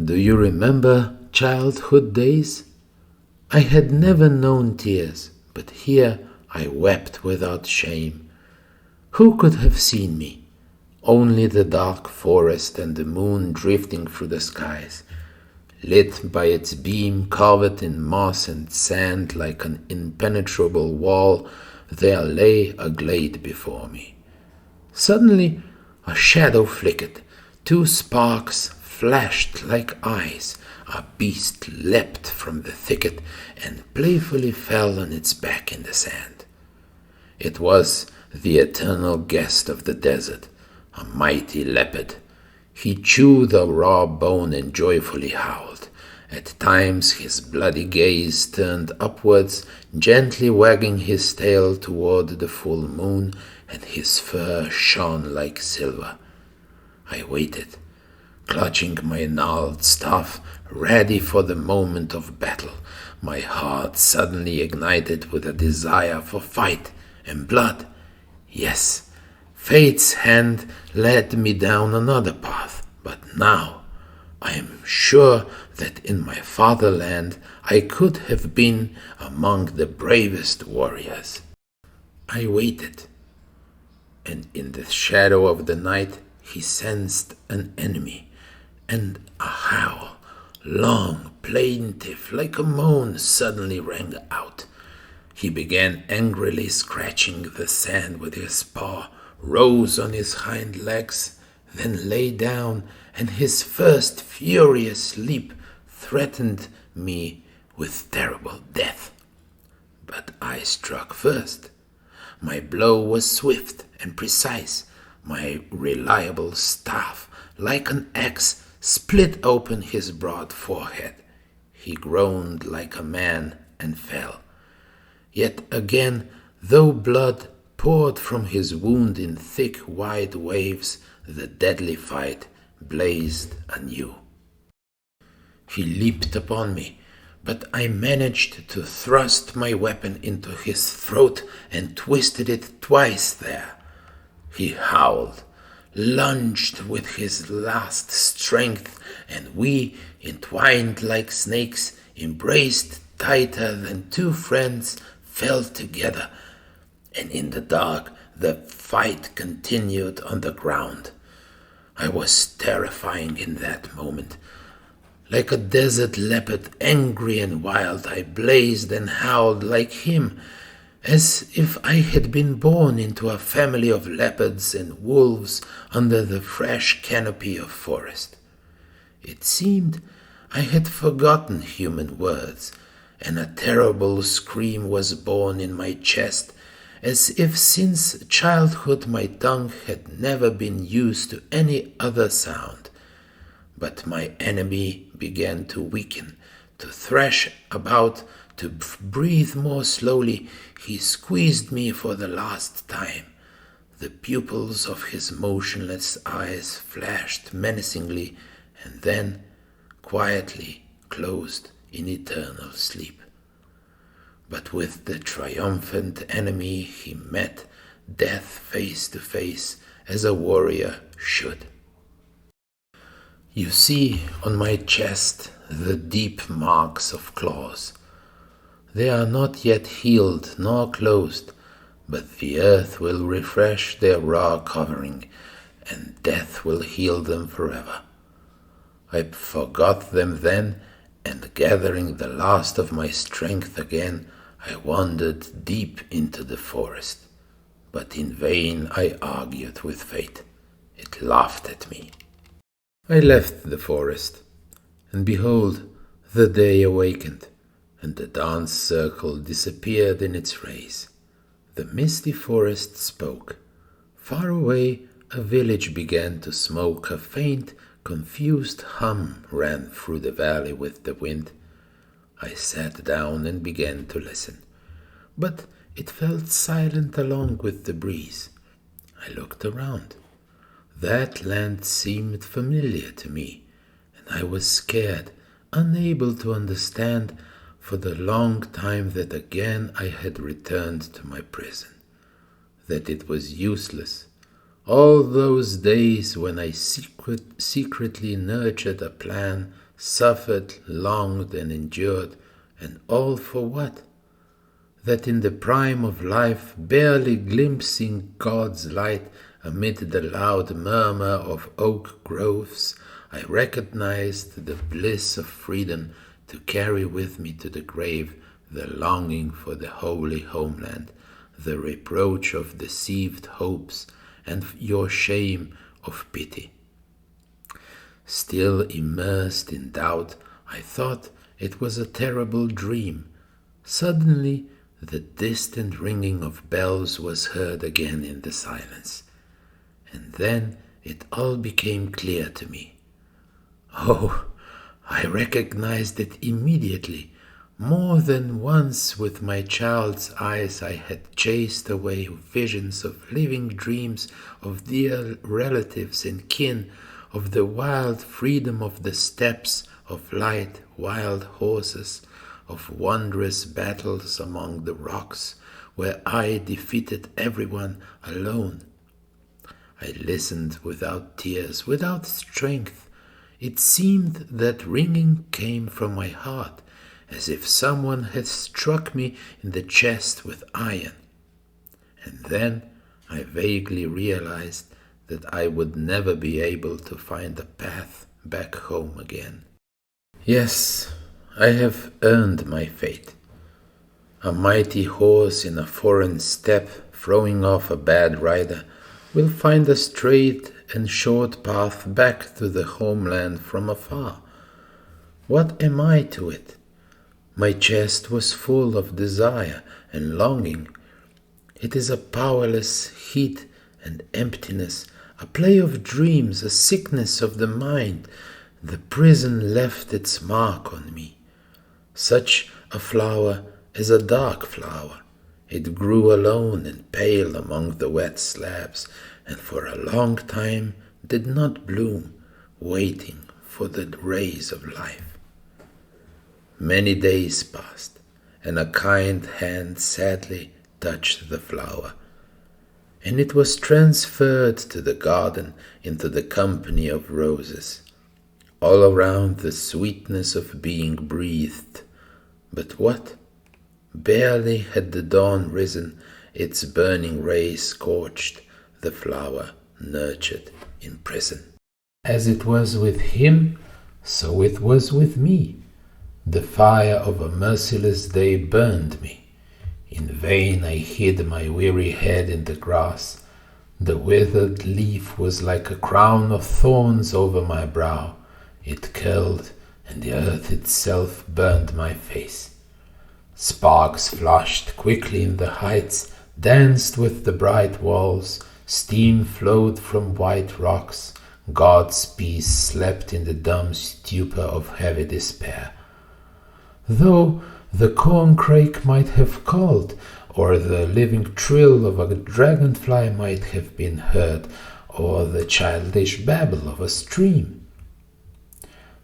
Do you remember childhood days? I had never known tears, but here I wept without shame. Who could have seen me? Only the dark forest and the moon drifting through the skies. Lit by its beam, covered in moss and sand like an impenetrable wall, there lay a glade before me. Suddenly a shadow flickered, 2 sparks flashed like eyes, a beast leapt from the thicket and playfully fell on its back in the sand. It was the eternal guest of the desert, a mighty leopard. He chewed a raw bone and joyfully howled. At times his bloody gaze turned upwards, gently wagging his tail toward the full moon, and his fur shone like silver. I waited, clutching my gnarled staff, ready for the moment of battle, my heart suddenly ignited with a desire for fight and blood. Yes, fate's hand led me down another path, but now I am sure that in my fatherland I could have been among the bravest warriors. I waited, and in the shadow of the night he sensed an enemy, and a howl, long, plaintive, like a moan, suddenly rang out. He began angrily scratching the sand with his paw, rose on his hind legs, then lay down, and his first furious leap threatened me with terrible death. But I struck first. My blow was swift and precise. My reliable staff, like an axe, split open his broad forehead. He groaned like a man and fell. Yet again, though blood poured from his wound in thick, wide waves, the deadly fight blazed anew. He leaped upon me, but I managed to thrust my weapon into his throat and twisted it twice there. He howled, lunged with his last strength, and we, entwined like snakes, embraced tighter than 2 friends, fell together, and in the dark the fight continued on the ground. I was terrifying in that moment. Like a desert leopard, angry and wild, I blazed and howled like him, as if I had been born into a family of leopards and wolves under the fresh canopy of forest. It seemed I had forgotten human words, and a terrible scream was born in my chest, as if since childhood my tongue had never been used to any other sound. But my enemy began to weaken, to thrash about, to breathe more slowly. He squeezed me for the last time. The pupils of his motionless eyes flashed menacingly and then quietly closed in eternal sleep. But with the triumphant enemy he met death face to face, as a warrior should. You see on my chest the deep marks of claws. They are not yet healed nor closed, but the earth will refresh their raw covering, and death will heal them forever. I forgot them then, and gathering the last of my strength again, I wandered deep into the forest. But in vain I argued with fate. It laughed at me. I left the forest, and behold, the day awakened, and the dance circle disappeared in its rays. The misty forest spoke. Far away, a village began to smoke. A faint, confused hum ran through the valley with the wind. I sat down and began to listen, but it felt silent along with the breeze. I looked around. That land seemed familiar to me, and I was scared, unable to understand for the long time that again I had returned to my prison, that it was useless. All those days when I secretly nurtured a plan suffered, longed, and endured, and all for what? That in the prime of life, barely glimpsing God's light amid the loud murmur of oak groves, I recognized the bliss of freedom to carry with me to the grave the longing for the holy homeland, the reproach of deceived hopes, and your shame of pity. Still immersed in doubt, I thought it was a terrible dream. Suddenly, the distant ringing of bells was heard again in the silence. And then it all became clear to me. Oh, I recognized it immediately. More than once with my child's eyes I had chased away visions of living dreams of dear relatives and kin, of the wild freedom of the steppes, of light wild horses, of wondrous battles among the rocks, where I defeated everyone alone. I listened without tears, without strength. It seemed that ringing came from my heart, as if someone had struck me in the chest with iron. And then I vaguely realized that I would never be able to find a path back home again. Yes, I have earned my fate. A mighty horse in a foreign steppe, throwing off a bad rider, will find a straight and short path back to the homeland from afar. What am I to it? My chest was full of desire and longing. It is a powerless heat and emptiness, a play of dreams, a sickness of the mind. The prison left its mark on me. Such a flower is a dark flower. It grew alone and pale among the wet slabs, and for a long time did not bloom, waiting for the rays of life. Many days passed, and a kind hand sadly touched the flower, and it was transferred to the garden into the company of roses. All around the sweetness of being breathed. But what? Barely had the dawn risen, its burning rays scorched the flower nurtured in prison. As it was with him, so it was with me. The fire of a merciless day burned me. In vain I hid my weary head in the grass. The withered leaf was like a crown of thorns over my brow. It curled, and the earth itself burned my face. Sparks flashed quickly in the heights, danced with the bright walls, steam flowed from white rocks. God's peace slept in the dumb stupor of heavy despair. Though the corncrake might have called, or the living trill of a dragonfly might have been heard, or the childish babble of a stream.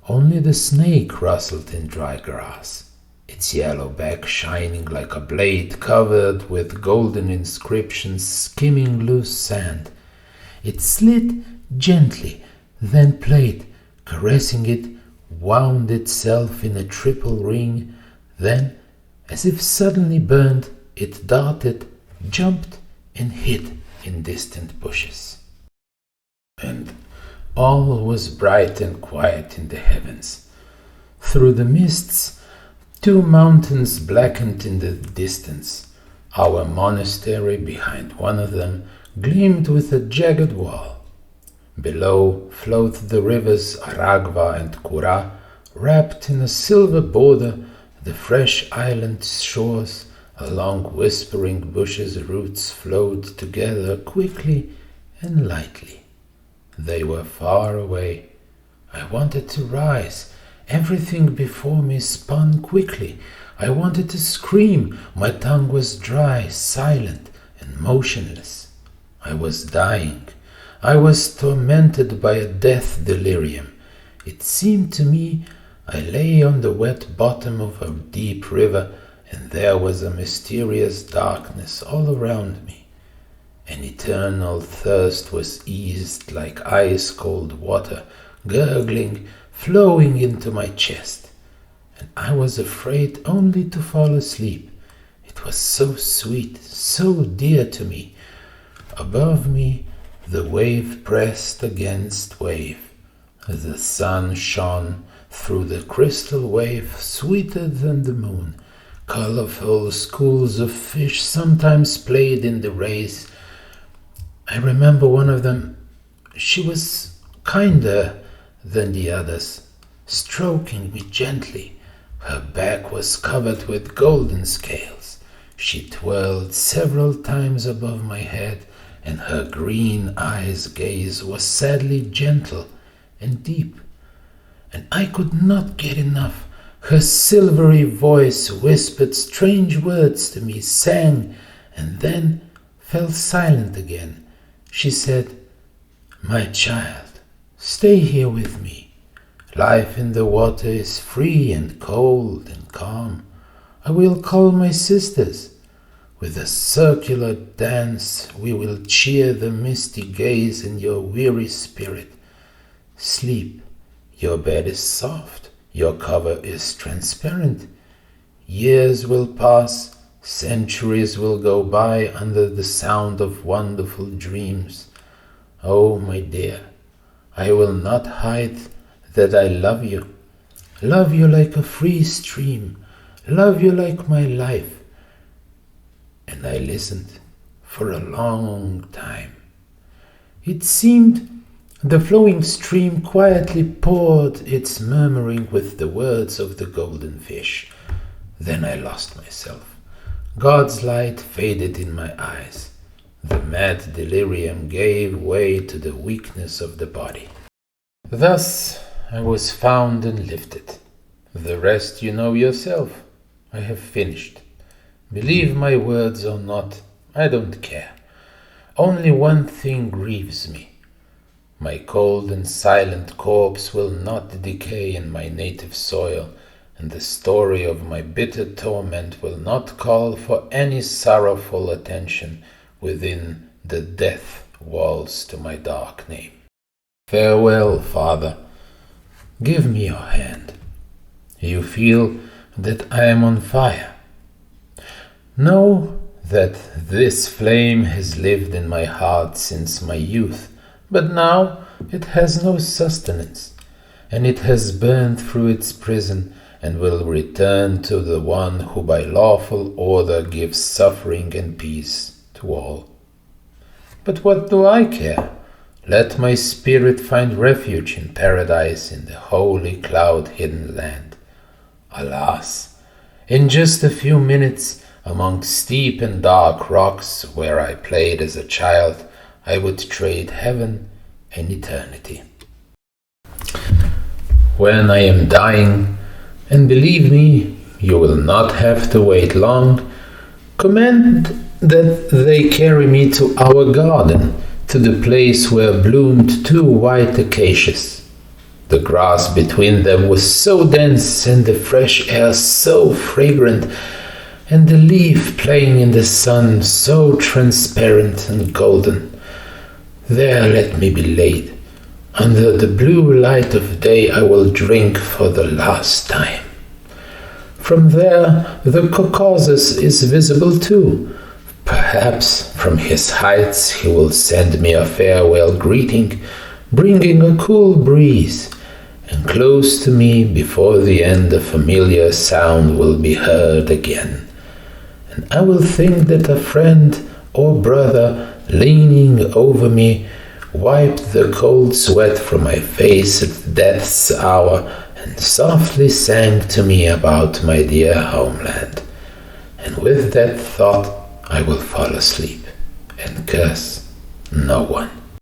Only the snake rustled in dry grass, its yellow back shining like a blade covered with golden inscriptions skimming loose sand. It slid gently, then played, caressing it, wound itself in a triple ring, then, as if suddenly burned, it darted, jumped, and hid in distant bushes. And all was bright and quiet in the heavens. Through the mists, two mountains blackened in the distance. Our monastery, behind one of them, gleamed with a jagged wall. Below flowed the rivers Aragva and Kura, wrapped in a silver border, the fresh island shores. Along whispering bushes roots flowed together quickly and lightly. They were far away. I wanted to rise. Everything before me spun quickly. I wanted to scream. My tongue was dry, silent, and motionless. I was dying. I was tormented by a death delirium. It seemed to me I lay on the wet bottom of a deep river, and there was a mysterious darkness all around me. An eternal thirst was eased like ice-cold water, gurgling, flowing into my chest, and I was afraid only to fall asleep. It was so sweet, so dear to me. Above me, the wave pressed against wave. The sun shone through the crystal wave, sweeter than the moon. Colorful schools of fish sometimes played in the race. I remember one of them. She was kinder than the others, stroking me gently. Her back was covered with golden scales. She twirled several times above my head, and her green eyes' gaze was sadly gentle and deep, and I could not get enough. Her silvery voice whispered strange words to me, sang, and then fell silent again. She said, "My child, stay here with me. Life in the water is free and cold and calm. I will call my sisters. With a circular dance we will cheer the misty gaze in your weary spirit. Sleep. Your bed is soft. Your cover is transparent. Years will pass. Centuries will go by under the sound of wonderful dreams. Oh, my dear, I will not hide that I love you like a free stream, love you like my life." And I listened for a long time. It seemed the flowing stream quietly poured its murmuring with the words of the golden fish. Then I lost myself. God's light faded in my eyes. The mad delirium gave way to the weakness of the body. Thus I was found and lifted. The rest you know yourself. I have finished. Believe my words or not, I don't care. Only one thing grieves me. My cold and silent corpse will not decay in my native soil, and the story of my bitter torment will not call for any sorrowful attention within the death walls to my dark name. Farewell, Father. Give me your hand. You feel that I am on fire. Know that this flame has lived in my heart since my youth, but now it has no sustenance, and it has burned through its prison and will return to the one who by lawful order gives suffering and peace to all. But what do I care? Let my spirit find refuge in paradise in the holy cloud-hidden land. Alas, in just a few minutes, among steep and dark rocks where I played as a child, I would trade heaven and eternity. When I am dying, and believe me, you will not have to wait long, command that they carry me to our garden, to the place where bloomed 2 white acacias. The grass between them was so dense and the fresh air so fragrant, and the leaf playing in the sun so transparent and golden. There let me be laid. Under the blue light of day I will drink for the last time. From there the Caucasus is visible too. Perhaps from his heights he will send me a farewell greeting, bringing a cool breeze, and close to me before the end a familiar sound will be heard again. And I will think that a friend or brother leaning over me wiped the cold sweat from my face at death's hour and softly sang to me about my dear homeland. And with that thought I will fall asleep and curse no one.